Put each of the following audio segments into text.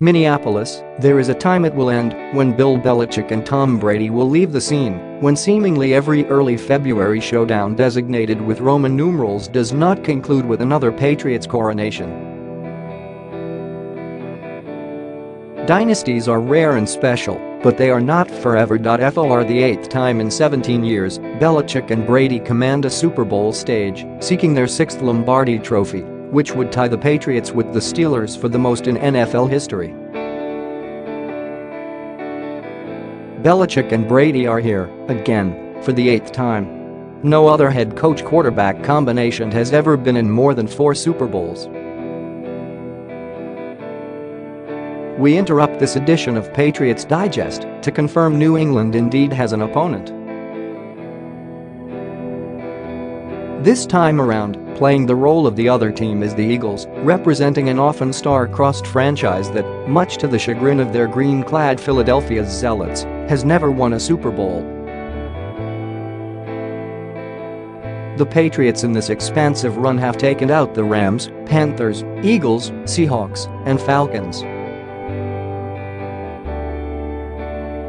Minneapolis, there is a time it will end when Bill Belichick and Tom Brady will leave the scene, when seemingly every early February showdown designated with Roman numerals does not conclude with another Patriots coronation. Dynasties are rare and special, but they are not forever. For the 8th time in 17 years, Belichick and Brady command a Super Bowl stage, seeking their 6th Lombardi Trophy, which would tie the Patriots with the Steelers for the most in NFL history. Belichick and Brady are here, again, for the 8th time. No other head coach-quarterback combination has ever been in more than 4 Super Bowls. We interrupt this edition of Patriots Digest to confirm New England indeed has an opponent. This time around, playing the role of the other team is the Eagles, representing an often star-crossed franchise that, much to the chagrin of their green-clad Philadelphia's zealots, has never won a Super Bowl. The Patriots in this expansive run have taken out the Rams, Panthers, Eagles, Seahawks, and Falcons.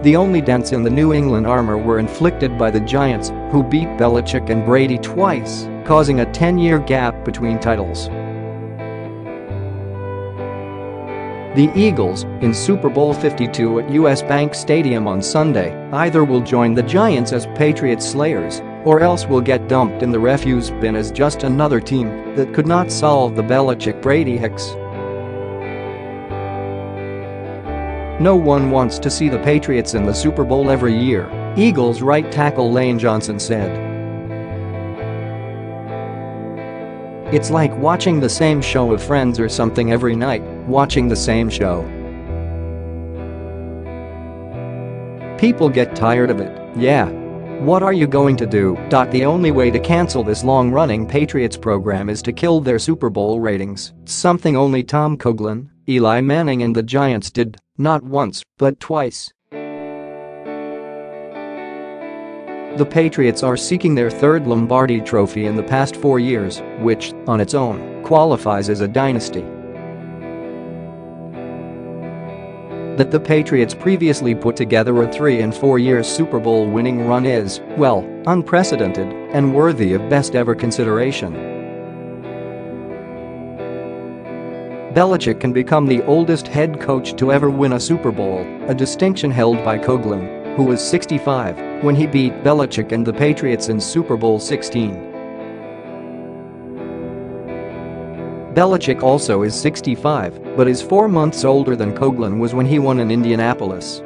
The only dents in the New England armor were inflicted by the Giants, who beat Belichick and Brady twice, causing a 10-year gap between titles. The Eagles, in Super Bowl 52 at US Bank Stadium on Sunday, either will join the Giants as Patriots slayers, or else will get dumped in the refuse bin as just another team that could not solve the Belichick-Brady hex. No one wants to see the Patriots in the Super Bowl every year, Eagles right tackle Lane Johnson said. It's like watching the same show of Friends or something every night, watching the same show. People get tired of it, yeah. What are you going to do? The only way to cancel this long-running Patriots program is to kill their Super Bowl ratings, something only Tom Coughlin, Eli Manning and the Giants did, not once, but twice. The Patriots are seeking their 3rd Lombardi Trophy in the past 4 years, which, on its own, qualifies as a dynasty. That the Patriots previously put together a 3 in 4 years Super Bowl winning run is, well, unprecedented and worthy of best ever consideration. Belichick can become the oldest head coach to ever win a Super Bowl, a distinction held by Coughlin, who was 65 when he beat Belichick and the Patriots in Super Bowl 16. Belichick also is 65, but is 4 months older than Coughlin was when he won in Indianapolis.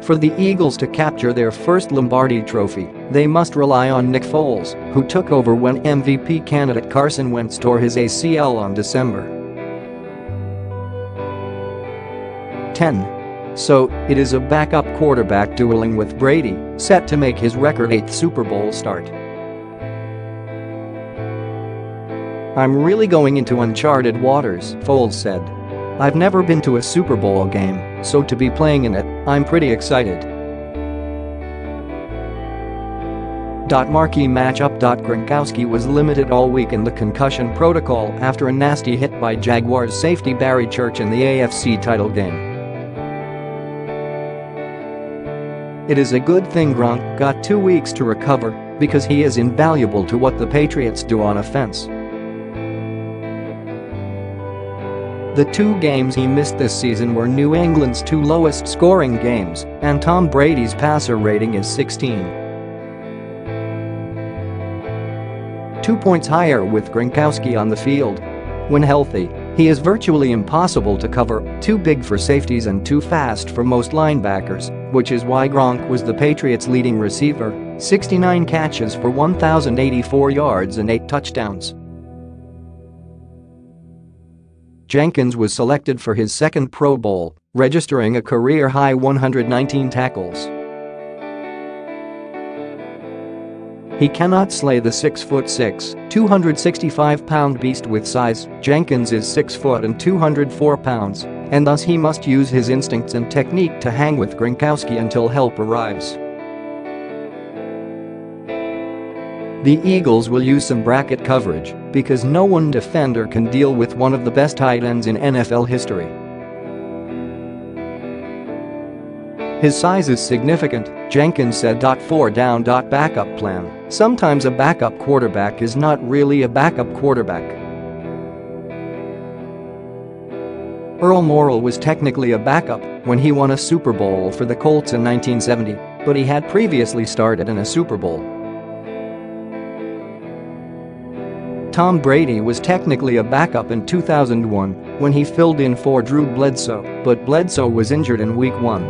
For the Eagles to capture their first Lombardi Trophy, they must rely on Nick Foles, who took over when MVP candidate Carson Wentz tore his ACL on December 10. So, it is a backup quarterback dueling with Brady, set to make his record 8th Super Bowl start. I'm really going into uncharted waters, Foles said. I've never been to a Super Bowl game, so to be playing in it, I'm pretty excited. Marquee matchup. Gronkowski was limited all week in the concussion protocol after a nasty hit by Jaguars safety Barry Church in the AFC title game. It is a good thing Gronk got 2 weeks to recover because he is invaluable to what the Patriots do on offense. The 2 games he missed this season were New England's 2 lowest scoring games, and Tom Brady's passer rating is 16. 2 points higher with Gronkowski on the field. When healthy, he is virtually impossible to cover, too big for safeties and too fast for most linebackers, which is why Gronk was the Patriots' leading receiver, 69 catches for 1,084 yards and 8 touchdowns. Jenkins was selected for his 2nd Pro Bowl, registering a career-high 119 tackles. He cannot slay the 6'6", 265-pound beast with size. Jenkins is 6 foot and 204 pounds, and thus he must use his instincts and technique to hang with Gronkowski until help arrives. The Eagles will use some bracket coverage because no one defender can deal with one of the best tight ends in NFL history. His size is significant, Jenkins said. 4 down. Backup plan. Sometimes a backup quarterback is not really a backup quarterback. Earl Morrall was technically a backup when he won a Super Bowl for the Colts in 1970, but he had previously started in a Super Bowl. Tom Brady was technically a backup in 2001 when he filled in for Drew Bledsoe, but Bledsoe was injured in Week 1.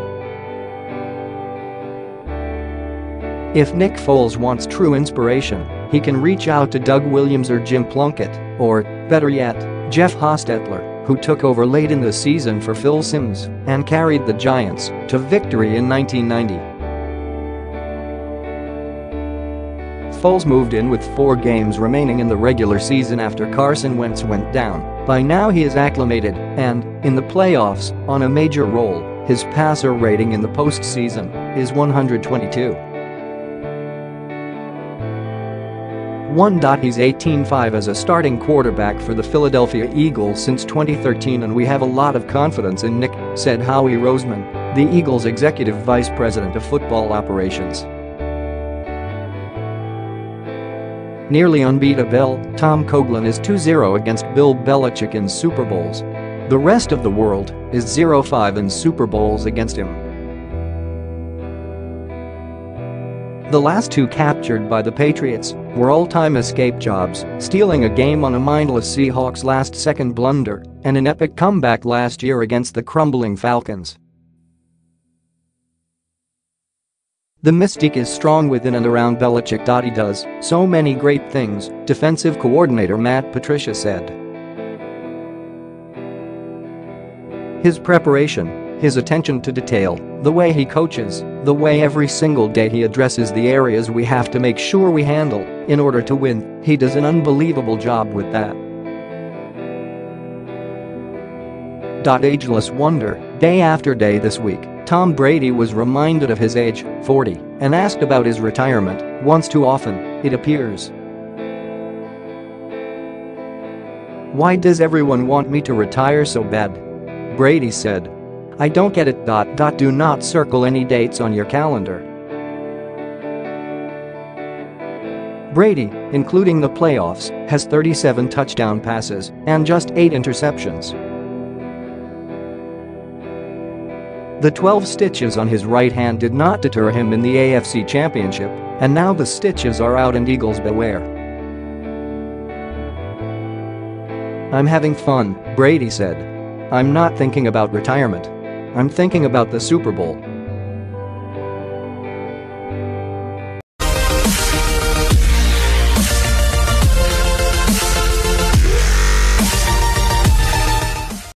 If Nick Foles wants true inspiration, he can reach out to Doug Williams or Jim Plunkett, or, better yet, Jeff Hostetler, who took over late in the season for Phil Simms and carried the Giants to victory in 1990. Foles moved in with 4 games remaining in the regular season after Carson Wentz went down. By now he is acclimated and, in the playoffs, on a major role. His passer rating in the postseason is 122. He's 18-5 as a starting quarterback for the Philadelphia Eagles since 2013, and we have a lot of confidence in Nick, said Howie Roseman, the Eagles' executive vice president of football operations. Nearly unbeatable, Tom Coughlin is 2-0 against Bill Belichick in Super Bowls. The rest of the world is 0-5 in Super Bowls against him. The last 2 captured by the Patriots were all-time escape jobs, stealing a game on a mindless Seahawks last-second blunder and an epic comeback last year against the crumbling Falcons. The mystique is strong within and around Belichick. He does so many great things, defensive coordinator Matt Patricia said. His preparation, his attention to detail, the way he coaches, the way every single day he addresses the areas we have to make sure we handle in order to win, he does an unbelievable job with that. Ageless wonder, day after day this week, Tom Brady was reminded of his age, 40, and asked about his retirement, once too often, it appears. "Why does everyone want me to retire so bad?" Brady said. "I don't get it. Do not circle any dates on your calendar." Brady, including the playoffs, has 37 touchdown passes and just 8 interceptions. The 12 stitches on his right hand did not deter him in the AFC Championship, and now the stitches are out and Eagles beware. "I'm having fun," Brady said. "I'm not thinking about retirement. I'm thinking about the Super Bowl."